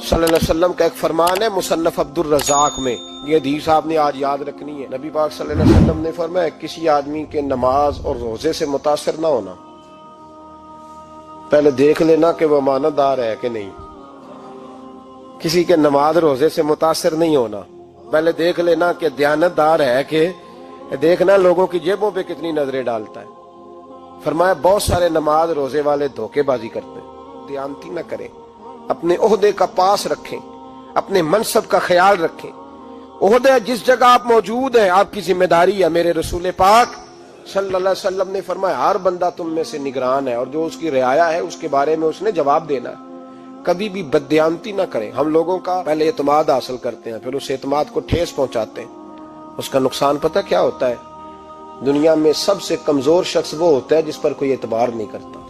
صلی اللہ علیہ وسلم کا ایک فرمان ہے مصنف عبد الرزاق میں، یہ حدیث آپ نے آج یاد رکھنی ہے۔ نبی پاک صلی اللہ علیہ وسلم نے فرمایا کسی آدمی کے نماز اور روزے سے متاثر نہ ہونا، پہلے دیکھ لینا کہ وہ امانت دار ہے کہ نہیں۔ کسی کے نماز روزے سے متاثر نہیں ہونا، پہلے دیکھ لینا کہ دیانت دار ہے کہ دیکھنا لوگوں کی جیبوں پہ کتنی نظریں ڈالتا ہے۔ فرمایا بہت سارے نماز روزے والے دھوکے بازی کرتے ہیں، دیانتی نہ کریں، اپنے عہدے کا پاس رکھیں، اپنے منصب کا خیال رکھیں۔ عہدہ جس جگہ آپ موجود ہیں آپ کی ذمہ داری ہے۔ میرے رسول پاک صلی اللہ علیہ وسلم نے فرمایا ہر بندہ تم میں سے نگران ہے، اور جو اس کی رعایا ہے اس کے بارے میں اس نے جواب دینا ہے۔ کبھی بھی بددیانتی نہ کریں۔ ہم لوگوں کا پہلے اعتماد حاصل کرتے ہیں، پھر اس اعتماد کو ٹھیس پہنچاتے ہیں۔ اس کا نقصان پتہ کیا ہوتا ہے؟ دنیا میں سب سے کمزور شخص وہ ہوتا ہے جس پر کوئی اعتبار نہیں کرتا۔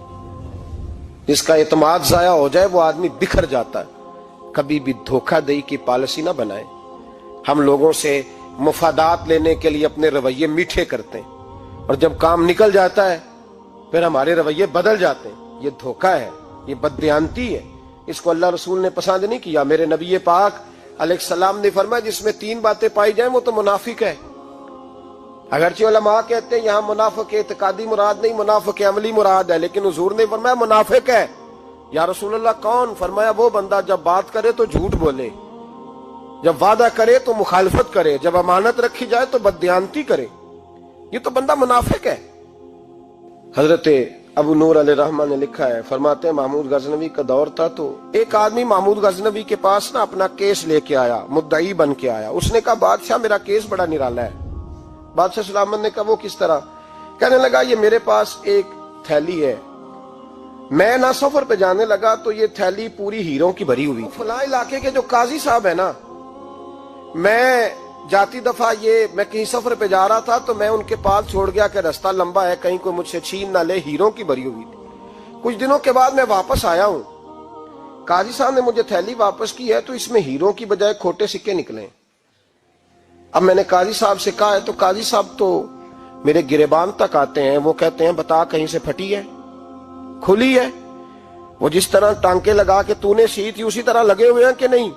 جس کا اعتماد ضائع ہو جائے وہ آدمی بکھر جاتا ہے۔ کبھی بھی دھوکہ دہی کی پالیسی نہ بنائیں۔ ہم لوگوں سے مفادات لینے کے لیے اپنے رویے میٹھے کرتے ہیں، اور جب کام نکل جاتا ہے پھر ہمارے رویے بدل جاتے ہیں۔ یہ دھوکہ ہے، یہ بددیانتی ہے، اس کو اللہ رسول نے پسند نہیں کیا۔ میرے نبی پاک علیہ السلام نے فرمایا جس میں 3 باتیں پائی جائیں وہ تو منافق ہے۔ اگرچہ علماء کہتے ہیں یہاں منافق اعتقادی مراد نہیں، منافق عملی مراد ہے، لیکن حضور نے فرمایا منافق ہے۔ یا رسول اللہ کون؟ فرمایا وہ بندہ جب بات کرے تو جھوٹ بولے، جب وعدہ کرے تو مخالفت کرے، جب امانت رکھی جائے تو بددیانتی کرے، یہ تو بندہ منافق ہے۔ حضرت ابو نور علیہ رحمہ نے لکھا ہے، فرماتے ہیں محمود غزنوی کا دور تھا تو ایک آدمی محمود غزنوی کے پاس نا اپنا کیس لے کے آیا، مدعی بن کے آیا۔ اس نے کہا بادشاہ میرا کیس بڑا نرالا ہے۔ بادشاہ سلامت نے کہا وہ کس طرح؟ کہنے لگا یہ میرے پاس ایک تھیلی ہے، میں نہ سفر پہ جانے لگا تو یہ تھیلی پوری ہیروں کی بھری ہوئی، فلاں علاقے کے جو قاضی صاحب ہے نا، میں جاتی دفعہ میں کہیں سفر پہ جا رہا تھا تو میں ان کے پاس چھوڑ گیا کہ رستہ لمبا ہے، کہیں کوئی مجھ سے چھین نہ لے، ہیروں کی بھری ہوئی تھی۔ کچھ دنوں کے بعد میں واپس آیا ہوں، قاضی صاحب نے مجھے تھیلی واپس کی ہے تو اس میں ہیروں کی بجائے کھوٹے سکے نکلے۔ اب میں نے قاضی صاحب سے کہا ہے تو قاضی صاحب تو میرے گریبان تک آتے ہیں، وہ کہتے ہیں بتا کہیں سے پھٹی ہے، کھلی ہے؟ وہ جس طرح ٹانکے لگا کے تو نے سی تھی اسی طرح لگے ہوئے ہیں کہ نہیں؟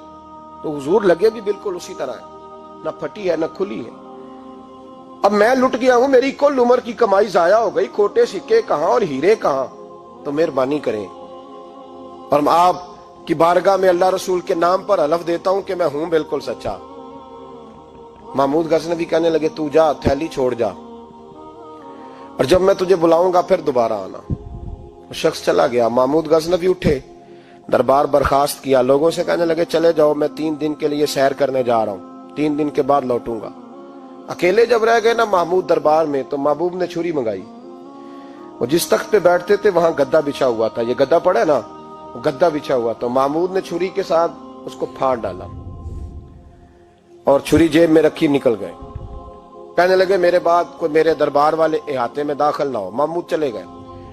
تو حضور لگے بھی بالکل اسی طرح ہے، نہ پھٹی ہے نہ کھلی ہے۔ اب میں لٹ گیا ہوں، میری کل عمر کی کمائی ضائع ہو گئی، کھوٹے سکے کہاں اور ہیرے کہاں؟ تو مہربانی کریں، اور آپ کی بارگاہ میں اللہ رسول کے نام پر حلف دیتا ہوں کہ میں ہوں بالکل سچا۔ محمود غزنوی کہنے لگے تو جا، تھیلی چھوڑ جا، اور جب میں تجھے بلاؤں گا پھر دوبارہ آنا۔ وہ شخص چلا گیا۔ محمود غزنوی اٹھے، دربار برخاست کیا، لوگوں سے کہنے لگے چلے جاؤ میں 3 دن کے لیے سیر کرنے جا رہا ہوں، 3 دن کے بعد لوٹوں گا۔ اکیلے جب رہ گئے نا محمود دربار میں تو محبوب نے چھری منگائی۔ وہ جس تخت پہ بیٹھتے تھے وہاں گدا بچھا ہوا تھا، یہ گدا پڑا ہے نا، وہ گدا بچھا ہوا تھا۔ محمود نے چھری کے ساتھ اس کو پھاڑ ڈالا اور چھری جیب میں رکھی نکل گئے۔ کہنے لگے میرے بعد کوئی میرے دربار والے احاطے میں داخل نہ ہو۔ محمود چلے گئے۔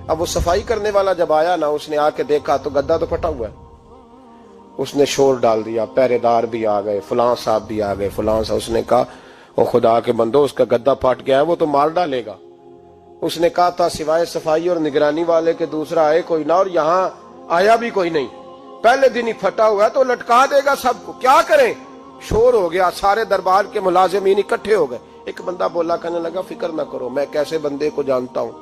اب وہ صفائی کرنے والا جب آیا نا، اس نے آ کے دیکھا تو گدا تو پھٹا ہوا ہے۔ اس نے شور ڈال دیا، پہرے دار بھی آ گئے، فلاں صاحب بھی آ گئے، فلاں صاحب۔ اس نے کہا او خدا کے بندو، اس کا گدا پھٹ گیا ہے، وہ تو مار ڈالے گا۔ اس نے کہا تھا سوائے صفائی اور نگرانی والے کے دوسرا آئے کوئی نہ، اور یہاں آیا بھی کوئی نہیں، پہلے دن ہی پھٹا ہوا ہے تو لٹکا دے گا سب کو، کیا کریں؟ شور ہو گیا، سارے دربار کے ملازمین اکٹھے ہو گئے۔ ایک بندہ بولا، کہنے لگا فکر نہ کرو، میں کیسے بندے کو جانتا ہوں،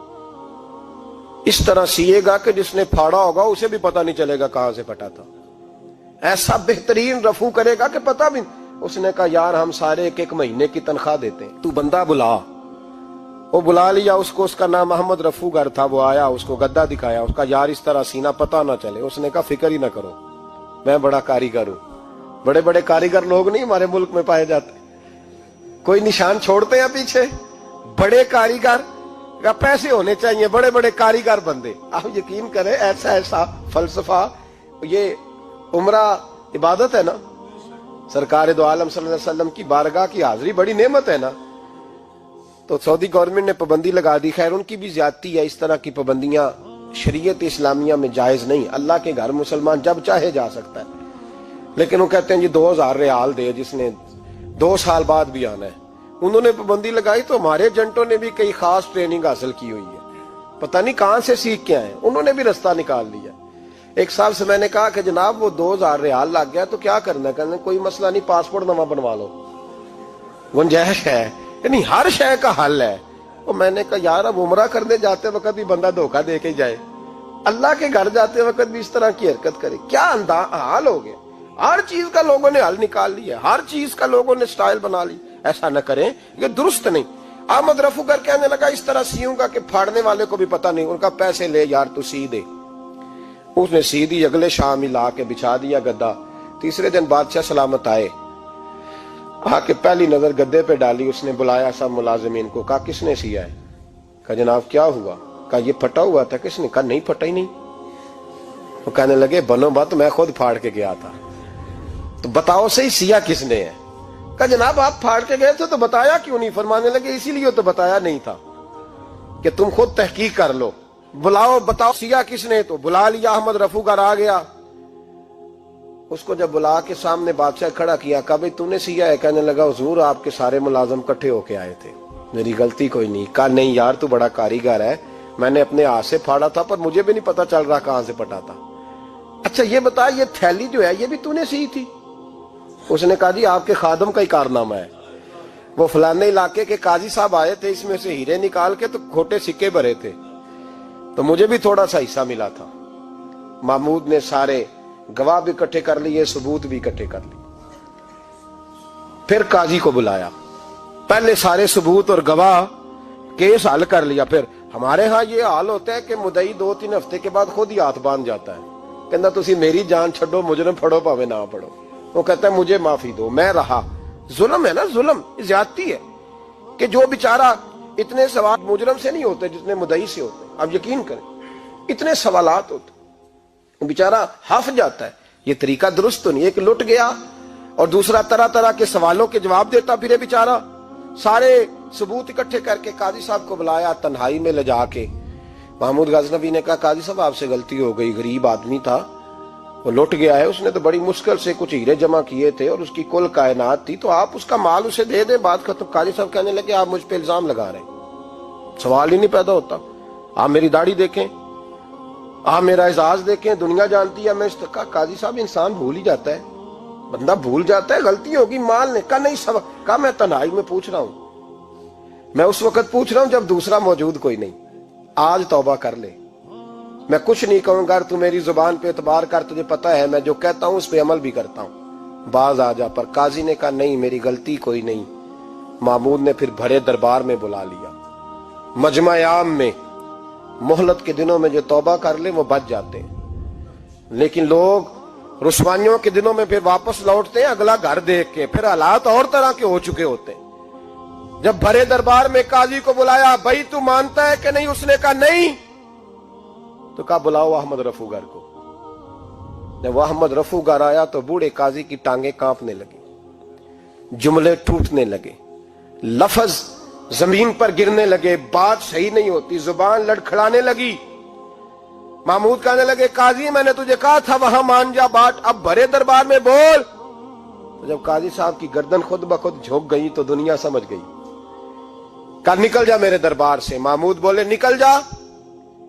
اس طرح سیے گا کہ جس نے پھاڑا ہوگا اسے بھی پتہ نہیں چلے گا کہاں سے پھٹا تھا، ایسا بہترین رفو کرے گا کہ پتہ بھی۔ اس نے کہا یار ہم سارے 1 مہینے کی تنخواہ دیتے ہیں، تو بندہ بلا۔ وہ بلا لیا اس کو، اس کا نام محمد رفو گر تھا۔ وہ آیا، اس کو گدا دکھایا، اس کا یار اس طرح سینہ پتہ نہ چلے۔ اس نے کہا فکر ہی نہ کرو، میں بڑا کاریگر ہوں۔ بڑے بڑے کاریگر لوگ نہیں ہمارے ملک میں پائے جاتے، کوئی نشان چھوڑتے ہیں پیچھے؟ بڑے کاریگر کا پیسے ہونے چاہیے، بڑے بڑے کاریگر بندے۔ آپ یقین کریں ایسا فلسفہ، یہ عمرہ عبادت ہے نا، سرکار دو عالم صلی اللہ علیہ وسلم کی بارگاہ کی حاضری بڑی نعمت ہے نا۔ تو سعودی گورنمنٹ نے پابندی لگا دی، خیر ان کی بھی زیادتی ہے، اس طرح کی پابندیاں شریعت اسلامیہ میں جائز نہیں۔ اللہ کے گھر مسلمان جب چاہے جا سکتا ہے، لیکن وہ کہتے ہیں جی 2000 ریال دے جس نے 2 سال بعد بھی آنا ہے۔ انہوں نے پابندی لگائی تو ہمارے ایجنٹوں نے بھی کئی خاص ٹریننگ حاصل کی ہوئی ہے، پتہ نہیں کہاں سے سیکھ کے آئے، انہوں نے بھی رستہ نکال لیا۔ ایک صاحب سے میں نے کہا کہ جناب وہ 2000 ریال لگ گیا تو کیا کرنا ہے؟ کہنے کوئی مسئلہ نہیں، پاسپورٹ نواں بنوا لو، گنجائش ہے، یعنی ہر شے کا حل ہے۔ وہ میں نے کہا یار اب عمرہ کرنے جاتے وقت بھی بندہ دھوکہ دے کے جائے، اللہ کے گھر جاتے وقت بھی اس طرح کی حرکت کرے، کیا حال ہو گیا؟ ہر چیز کا لوگوں نے حل نکال لیا، ہر چیز کا لوگوں نے سٹائل بنا لی۔ ایسا نہ کریں، یہ درست نہیں۔ احمد رفو گر کہنے لگا اس طرح سیوں گا کہ پھاڑنے والے کو بھی پتہ نہیں، ان کا پیسے لے یار تو سی دے۔ اس نے سی دی، اگلے شام ہی لا کے بچھا دیا گدا۔ تیسرے دن بادشاہ سلامت آئے، آ کے پہلی نظر گدے پہ ڈالی، اس نے بلایا سب ملازمین کو، کہا کس نے سیا ہے؟ کہا جناب کیا ہوا؟ کہا یہ پھٹا ہوا تھا۔ کس نے؟ کہا نہیں پھٹا ہی نہیں۔ وہ کہنے لگے بنو بات، میں خود پھاڑ کے گیا تھا، تو بتاؤ صحیح سیا کس نے ہے؟ کہا جناب آپ پھاڑ کے گئے تھے تو بتایا کیوں نہیں؟ فرمانے لگے اسی لیے تو بتایا نہیں تھا کہ تم خود تحقیق کر لو، بلاؤ بتاؤ سیا کس نے۔ تو بلا لیا، احمد رفو گر آ گیا۔ اس کو جب بلا کے سامنے بادشاہ کھڑا کیا، کہا بھئی تو نے سیا ہے؟ کہنے لگا حضور آپ کے سارے ملازم کٹھے ہو کے آئے تھے، میری غلطی کوئی نہیں۔ کہا نہیں یار تو بڑا کاریگر ہے، میں نے اپنے ہاتھ سے پھاڑا تھا پر مجھے بھی نہیں پتا چل رہا کہاں سے پھٹا تھا۔ اچھا یہ بتا یہ تھیلی جو ہے یہ بھی تو نے سی تھی؟ اس نے کہا جی آپ کے خادم کا ہی کارنامہ ہے، وہ فلانے علاقے کے قاضی صاحب آئے تھے، اس میں سے ہیرے نکال کے تو کھوٹے سکے بھرے تھے، تو مجھے بھی تھوڑا سا حصہ ملا تھا۔ محمود نے سارے گواہ بھی اکٹھے کر لیے، ثبوت بھی اکٹھے کر لیے۔ پھر قاضی کو بلایا، پہلے سارے ثبوت اور گواہ کیس حل کر لیا۔ پھر ہمارے ہاں یہ حال ہوتا ہے کہ مدعی 2-3 ہفتے کے بعد خود ہی ہاتھ باندھ جاتا ہے، کہنا تسی میری جان چھڈو، مجرم پھڑو پاوے نہ پڑھو۔ وہ کہتا ہے مجھے معافی دو، میں رہا۔ ظلم ہے نا، ظلم زیادتی ہے کہ جو بیچارہ اتنے سوال مجرم سے نہیں ہوتے جتنے مدعی سے ہوتے ہیں۔ اب یقین کریں اتنے سوالات ہوتے، بیچارہ ہف جاتا ہے۔ یہ طریقہ درست تو نہیں، ایک لٹ گیا اور دوسرا طرح طرح کے سوالوں کے جواب دیتا پھرے بیچارہ۔ سارے ثبوت اکٹھے کر کے قاضی صاحب کو بلایا، تنہائی میں لے جا کے محمود غزنوی نے کہا قاضی صاحب آپ سے غلطی ہو گئی، غریب آدمی تھا، وہ لٹ گیا ہے، اس نے تو بڑی مشکل سے کچھ ہیرے جمع کیے تھے اور اس کی کل کائنات تھی، تو آپ اس کا مال اسے دے دیں، بات ختم۔ قاضی صاحب کہنے لگے آپ مجھ پہ الزام لگا رہے ہیں، سوال ہی نہیں پیدا ہوتا۔ آپ میری داڑھی دیکھیں، آپ میرا اعزاز دیکھیں، دنیا جانتی ہے میں اس کا۔ قاضی صاحب انسان بھول ہی جاتا ہے، بندہ بھول جاتا ہے، غلطی ہوگی، مال نے کہا نہیں سب۔ کہا میں تنہائی میں پوچھ رہا ہوں، میں اس وقت پوچھ رہا ہوں جب دوسرا موجود کوئی نہیں، آج توبہ کر لے، میں کچھ نہیں کہوں گا، تو میری زبان پہ اعتبار کر، تجھے پتا ہے میں جو کہتا ہوں اس پہ عمل بھی کرتا ہوں، باز آ جا۔ پر قاضی نے کہا نہیں میری غلطی کوئی نہیں۔ محمود نے پھر بڑے دربار میں بلا لیا، مجمع عام میں۔ مہلت کے دنوں میں جو توبہ کر لے وہ بچ جاتے ہیں، لیکن لوگ رسوائیوں کے دنوں میں پھر واپس لوٹتے ہیں اگلا گھر دیکھ کے، پھر حالات اور طرح کے ہو چکے ہوتے ہیں۔ جب بڑے دربار میں قاضی کو بلایا، بھائی تو مانتا ہے کہ نہیں؟ اس نے کہا نہیں۔ تو کہا بلاؤ احمد رفو گر کو۔ جب احمد رفو گر آیا تو بوڑھے قاضی کی ٹانگیں کانپنے لگی، جملے ٹوٹنے لگے، لفظ زمین پر گرنے لگے، بات صحیح نہیں ہوتی، زبان لڑکھڑانے لگی۔ محمود کہنے لگے قاضی میں نے تجھے کہا تھا وہاں مان جا بات، اب بڑے دربار میں بول۔ تو جب قاضی صاحب کی گردن خود بخود جھک گئی تو دنیا سمجھ گئی، کہا نکل جا میرے دربار سے۔ محمود بولے نکل جا،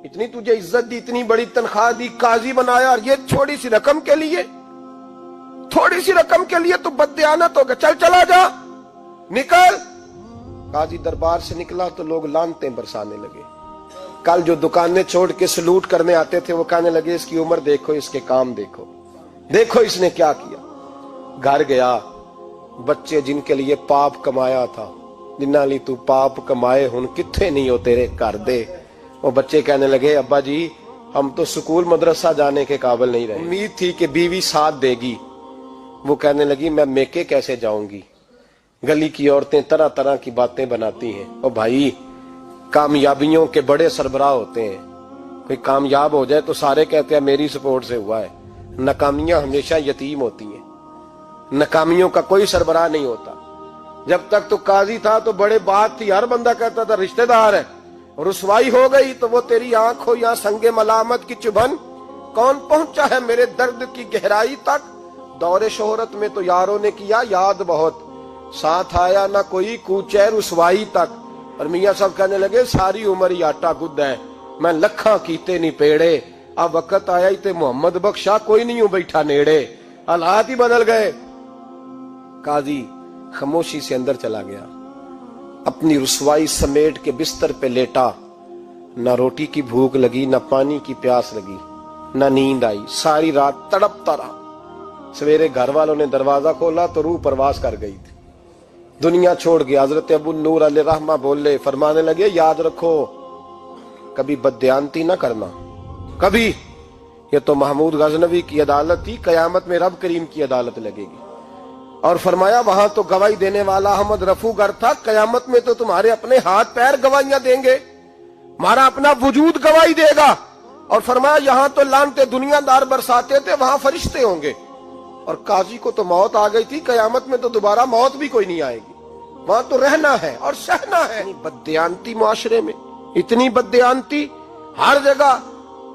اتنی تجھے عزت دی، اتنی بڑی تنخواہ دی، قاضی بنایا، اور یہ چھوٹی سی رقم کے لیے، تھوڑی سی رقم کے لیے تو بددیانت ہوگا، چل چلا جا، نکل۔ قاضی دربار سے نکلا تو لوگ لعنتیں برسانے لگے۔ کل جو دکانیں چھوڑ کے سلوٹ کرنے آتے تھے وہ کہنے لگے اس کی عمر دیکھو، اس کے کام دیکھو، دیکھو اس نے کیا کیا۔ گھر گیا، بچے جن کے لیے پاپ کمایا تھا، جنہاں لی تو پاپ کمائے ہن کتھے نہیں ہو تیرے کر دے۔ وہ بچے کہنے لگے ابا جی ہم تو سکول مدرسہ جانے کے قابل نہیں رہے، امید تھی کہ بیوی ساتھ دے گی۔ وہ کہنے لگی میں میکے کیسے جاؤں گی، گلی کی عورتیں طرح طرح کی باتیں بناتی ہیں۔ او بھائی کامیابیوں کے بڑے سربراہ ہوتے ہیں، کوئی کامیاب ہو جائے تو سارے کہتے ہیں میری سپورٹ سے ہوا ہے، ناکامیاں ہمیشہ یتیم ہوتی ہیں، ناکامیوں کا کوئی سربراہ نہیں ہوتا۔ جب تک تو قاضی تھا تو بڑے بات تھی، ہر بندہ کہتا تھا رشتہ دار ہے، رسوائی ہو گئی تو وہ تیری آنکھ ہو یا سنگ ملامت کی چبھن، کون پہنچا ہے میرے درد کی گہرائی تک، دور شہرت میں تو یاروں نے کیا یاد بہت، ساتھ آیا نہ کوئی کوچے رسوائی تک۔ اور میاں صاحب کہنے لگے ساری عمر ہی آٹا گد ہے، میں لکھاں کیتے نہیں پیڑے، اب وقت آیا ہی تے محمد بخشا کوئی نہیں ہوں بیٹھا نیڑے، حالات ہی بدل گئے۔ قاضی خاموشی سے اندر چلا گیا، اپنی رسوائی سمیٹ کے بستر پہ لیٹا، نہ روٹی کی بھوک لگی، نہ پانی کی پیاس لگی، نہ نیند آئی، ساری رات تڑپتا رہا۔ سویرے گھر والوں نے دروازہ کھولا تو روح پرواز کر گئی تھی، دنیا چھوڑ گیا۔ حضرت ابو النور علیہ رحمہ بولے، فرمانے لگے یاد رکھو کبھی بددیانتی نہ کرنا، کبھی۔ یہ تو محمود غزنوی کی عدالت تھی، قیامت میں رب کریم کی عدالت لگے گی۔ اور فرمایا وہاں تو گواہی دینے والا احمد رفو گر تھا، قیامت میں تو تمہارے اپنے ہاتھ پیر گواہیاں دیں گے، ہمارا اپنا وجود گواہی دے گا۔ اور فرمایا یہاں تو لانتے دنیا دار برساتے تھے، وہاں فرشتے ہوں گے۔ اور قاضی کو تو موت آ گئی تھی، قیامت میں تو دوبارہ موت بھی کوئی نہیں آئے گی، وہاں تو رہنا ہے اور سہنا ہے۔ بددیانتی معاشرے میں، اتنی بددیانتی ہر جگہ۔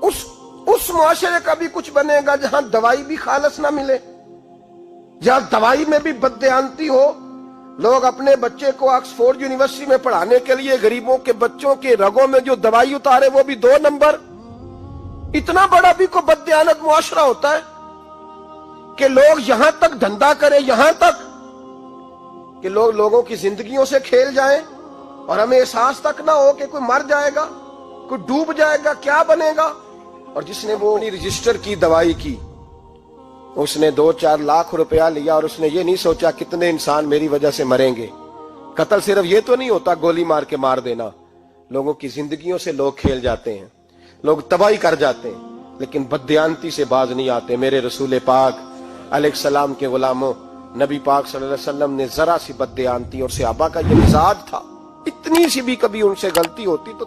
اس معاشرے کا بھی کچھ بنے گا جہاں دوائی بھی خالص نہ ملے، جہاں دوائی میں بھی بددیانتی ہو۔ لوگ اپنے بچے کو آکسفورڈ یونیورسٹی میں پڑھانے کے لیے غریبوں کے بچوں کے رگوں میں جو دوائی اتارے وہ بھی 2 نمبر۔ اتنا بڑا بھی کوئی بددیانت معاشرہ ہوتا ہے کہ لوگ یہاں تک دھندا کریں، یہاں تک کہ لوگ لوگوں کی زندگیوں سے کھیل جائیں اور ہمیں احساس تک نہ ہو کہ کوئی مر جائے گا، کوئی ڈوب جائے گا، کیا بنے گا۔ اور جس نے وہ اپنی رجسٹر کی دوائی کی، اس نے 2-4 لاکھ روپیہ لیا اور اس نے یہ نہیں سوچا کتنے انسان میری وجہ سے مریں گے۔ قتل صرف یہ تو نہیں ہوتا گولی مار کے مار دینا، لوگوں کی زندگیوں سے لوگ کھیل جاتے ہیں، لوگ تباہی کر جاتے ہیں، لیکن بددیانتی سے باز نہیں آتے۔ میرے رسول پاک علیہ السلام کے غلاموں، نبی پاک صلی اللہ علیہ وسلم نے ذرا سی بددیانتی، اور صحابہ کا یہ مزاج تھا، اتنی سی بھی کبھی ان سے غلطی ہوتی تو